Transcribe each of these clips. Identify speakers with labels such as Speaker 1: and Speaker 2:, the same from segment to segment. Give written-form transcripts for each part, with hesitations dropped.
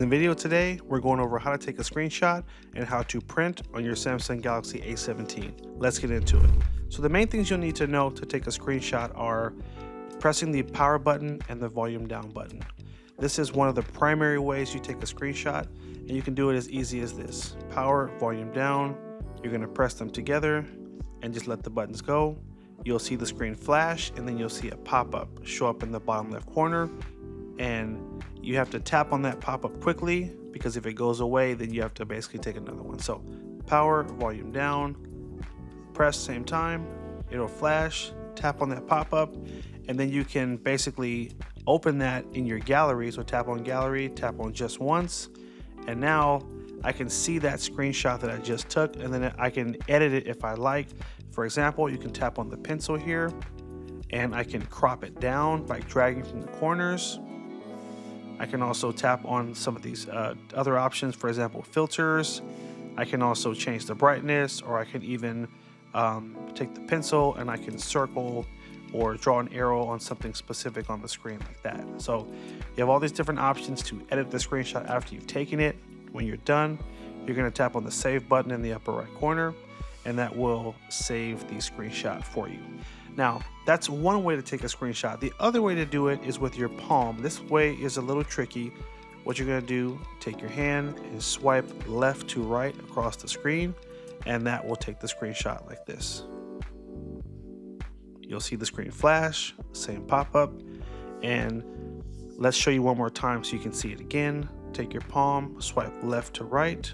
Speaker 1: the video today, we're going over how to take a screenshot and how to print on your Samsung Galaxy A17. Let's get into it. So the main things you'll need to know to take a screenshot are pressing the power button and the volume down button. This is one of the primary ways you take a screenshot, and you can do it as easy as this. Power, volume down, you're gonna press them together and just let the buttons go. You'll see the screen flash, and then you'll see a pop-up show up in the bottom left corner, and you have to tap on that pop-up quickly, because if it goes away, then you have to basically take another one. So power, volume down, press same time, it'll flash, tap on that pop-up, and then you can basically open that in your gallery. So tap on gallery, tap on just once, and now I can see that screenshot that I just took, and then I can edit it if I like. For example, you can tap on the pencil here, and I can crop it down by dragging from the corners. I can also tap on some of these other options, for example, filters. I can also change the brightness, or I can even take the pencil and I can circle or draw an arrow on something specific on the screen like that. So you have all these different options to edit the screenshot after you've taken it. When you're done, you're gonna tap on the save button in the upper right corner, and that will save the screenshot for you. Now, that's one way to take a screenshot. The other way to do it is with your palm. This way is a little tricky. What you're gonna do, take your hand and swipe left to right across the screen, and that will take the screenshot like this. You'll see the screen flash, same pop-up, and let's show you one more time so you can see it again. Take your palm, swipe left to right,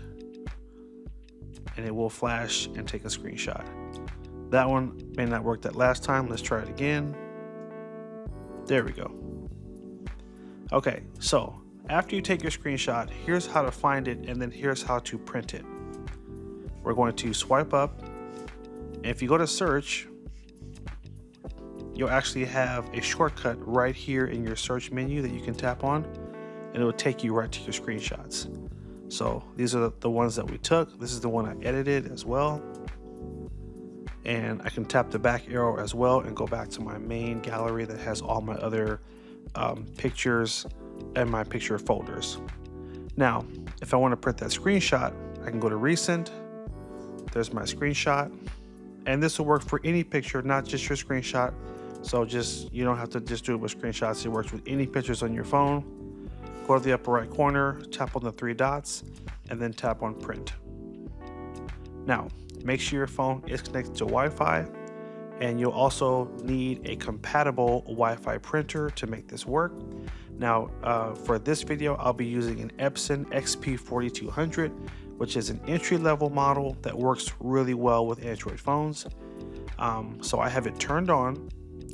Speaker 1: and it will flash and take a screenshot. That one may not work that last time. Let's try it again. There we go. Okay, so after you take your screenshot, here's how to find it, and then here's how to print it. We're going to swipe up, and if you go to search, you'll actually have a shortcut right here in your search menu that you can tap on, and it will take you right to your screenshots. So these are the ones that we took. This is the one I edited as well. And I can tap the back arrow as well and go back to my main gallery that has all my other pictures and my picture folders. Now, if I want to print that screenshot, I can go to recent. There's my screenshot. And this will work for any picture, not just your screenshot. So you don't have to just do it with screenshots. It works with any pictures on your phone. Go to the upper right corner, tap on the three dots, and then tap on print. Now, make sure your phone is connected to Wi-Fi, and you'll also need a compatible Wi-Fi printer to make this work. Now, for this video, I'll be using an Epson XP4200, which is an entry-level model that works really well with Android phones. So I have it turned on,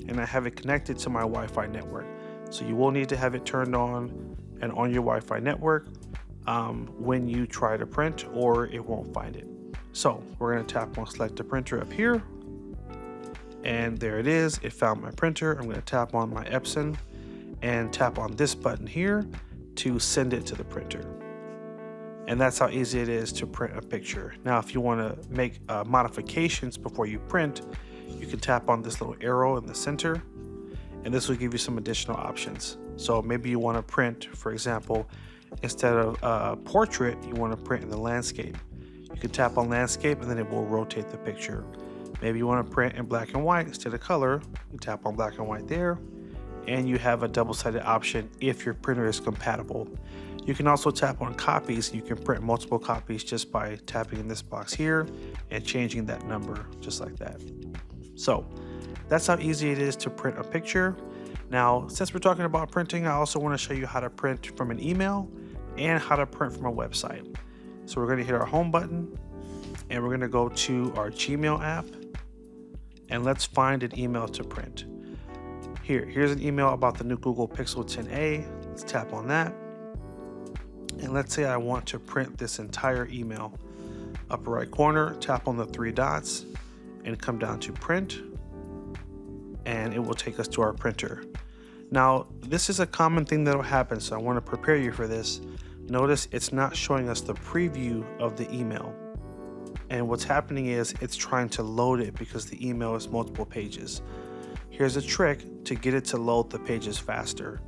Speaker 1: and I have it connected to my Wi-Fi network. So you will need to have it turned on and on your Wi-Fi network when you try to print, or it won't find it. So we're gonna tap on select the printer up here, and there it is. It found my printer. I'm gonna tap on my Epson and tap on this button here to send it to the printer. And that's how easy it is to print a picture. Now, if you wanna make modifications before you print, you can tap on this little arrow in the center, and this will give you some additional options. So maybe you want to print, for example, instead of portrait, you want to print in the landscape. You can tap on landscape, and then it will rotate the picture. Maybe you want to print in black and white instead of color. You tap on black and white there, and you have a double-sided option if your printer is compatible. You can also tap on copies. You can print multiple copies just by tapping in this box here and changing that number just like that. So that's how easy it is to print a picture. Now, since we're talking about printing, I also want to show you how to print from an email and how to print from a website. So we're going to hit our home button, and we're going to go to our Gmail app, and let's find an email to print. Here's an email about the new Google Pixel 10a. Let's tap on that. And let's say I want to print this entire email. Upper right corner, tap on the three dots and come down to print, and it will take us to our printer. Now, this is a common thing that will happen, so I want to prepare you for this. Notice it's not showing us the preview of the email. And what's happening is it's trying to load it because the email is multiple pages. Here's a trick to get it to load the pages faster.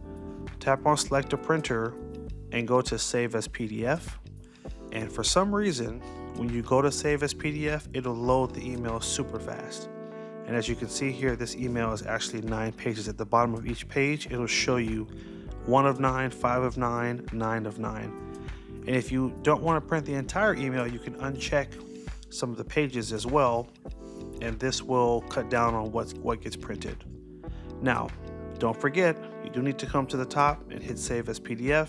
Speaker 1: Tap on select a printer, and go to Save as PDF. And for some reason, when you go to Save as PDF, it'll load the email super fast. And as you can see here, this email is actually 9 pages. At the bottom of each page, it'll show you 1 of 9, 5 of 9, 9 of 9. And if you don't want to print the entire email, you can uncheck some of the pages as well, and this will cut down on what gets printed. Now, don't forget, you do need to come to the top and hit Save as PDF,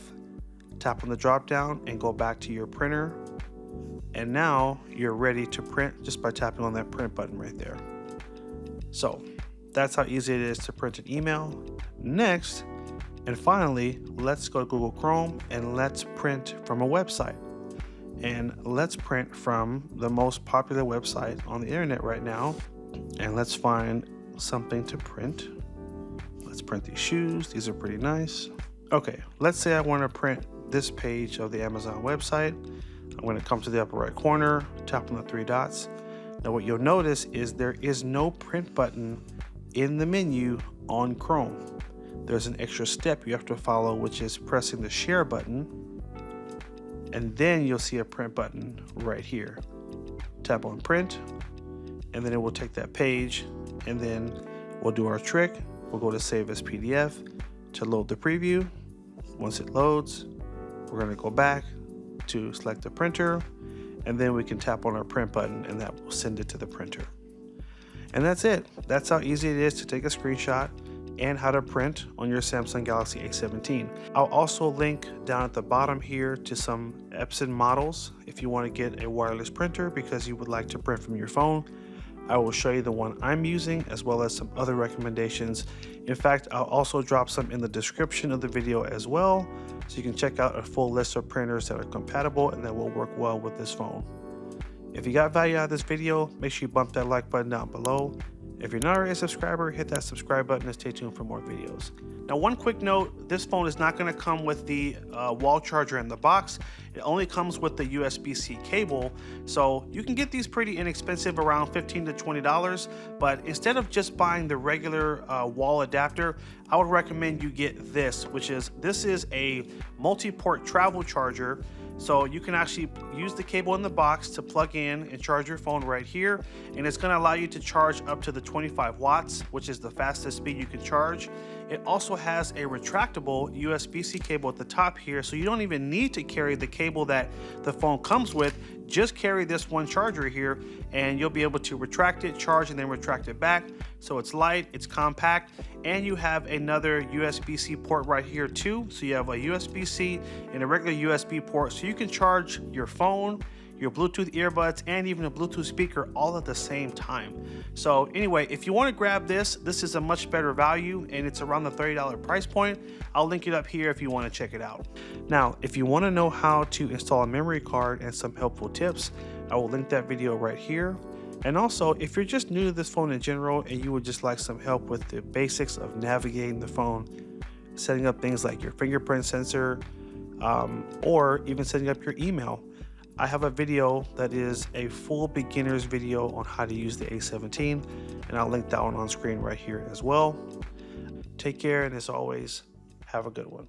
Speaker 1: tap on the drop down and go back to your printer. And now you're ready to print just by tapping on that print button right there. So that's how easy it is to print an email. Next, and finally, let's go to Google Chrome and let's print from a website. And let's print from the most popular website on the internet right now. And let's find something to print. Let's print these shoes. These are pretty nice. Okay, let's say I want to print this page of the Amazon website. I'm going to come to the upper right corner, tap on the 3 dots. Now what you'll notice is there is no print button in the menu on Chrome. There's an extra step you have to follow, which is pressing the share button, and then you'll see a print button right here. Tap on print, and then it will take that page, and then we'll do our trick. We'll go to Save as PDF to load the preview. Once it loads, we're going to go back to select the printer, and then we can tap on our print button and that will send it to the printer. And that's it. That's how easy it is to take a screenshot and how to print on your Samsung Galaxy A17. I'll also link down at the bottom here to some Epson models if you want to get a wireless printer because you would like to print from your phone. I will show you the one I'm using as well as some other recommendations. In fact, I'll also drop some in the description of the video as well, so you can check out a full list of printers that are compatible and that will work well with this phone. If you got value out of this video, make sure you bump that like button down below. If you're not already a subscriber, hit that subscribe button and stay tuned for more videos. Now, one quick note, this phone is not going to come with the wall charger in the box. It only comes with the USB-C cable. So you can get these pretty inexpensive, around $15 to $20. But instead of just buying the regular wall adapter, I would recommend you get this, this is a multi-port travel charger. So you can actually use the cable in the box to plug in and charge your phone right here. And it's gonna allow you to charge up to the 25 watts, which is the fastest speed you can charge. It also has a retractable USB-C cable at the top here, so you don't even need to carry the cable that the phone comes with. Just carry this one charger here and you'll be able to retract it, charge, and then retract it back. So it's light, it's compact, and you have another USB-C port right here too. So you have a USB-C and a regular USB port, so you can charge your phone, your Bluetooth earbuds, and even a Bluetooth speaker all at the same time. So anyway, if you want to grab this is a much better value and it's around the $30 price point. I'll link it up here if you want to check it out. Now, if you want to know how to install a memory card and some helpful tips, I will link that video right here. And also, if you're just new to this phone in general and you would just like some help with the basics of navigating the phone, setting up things like your fingerprint sensor, or even setting up your email, I have a video that is a full beginner's video on how to use the A17, and I'll link that one on screen right here as well. Take care, and as always, have a good one.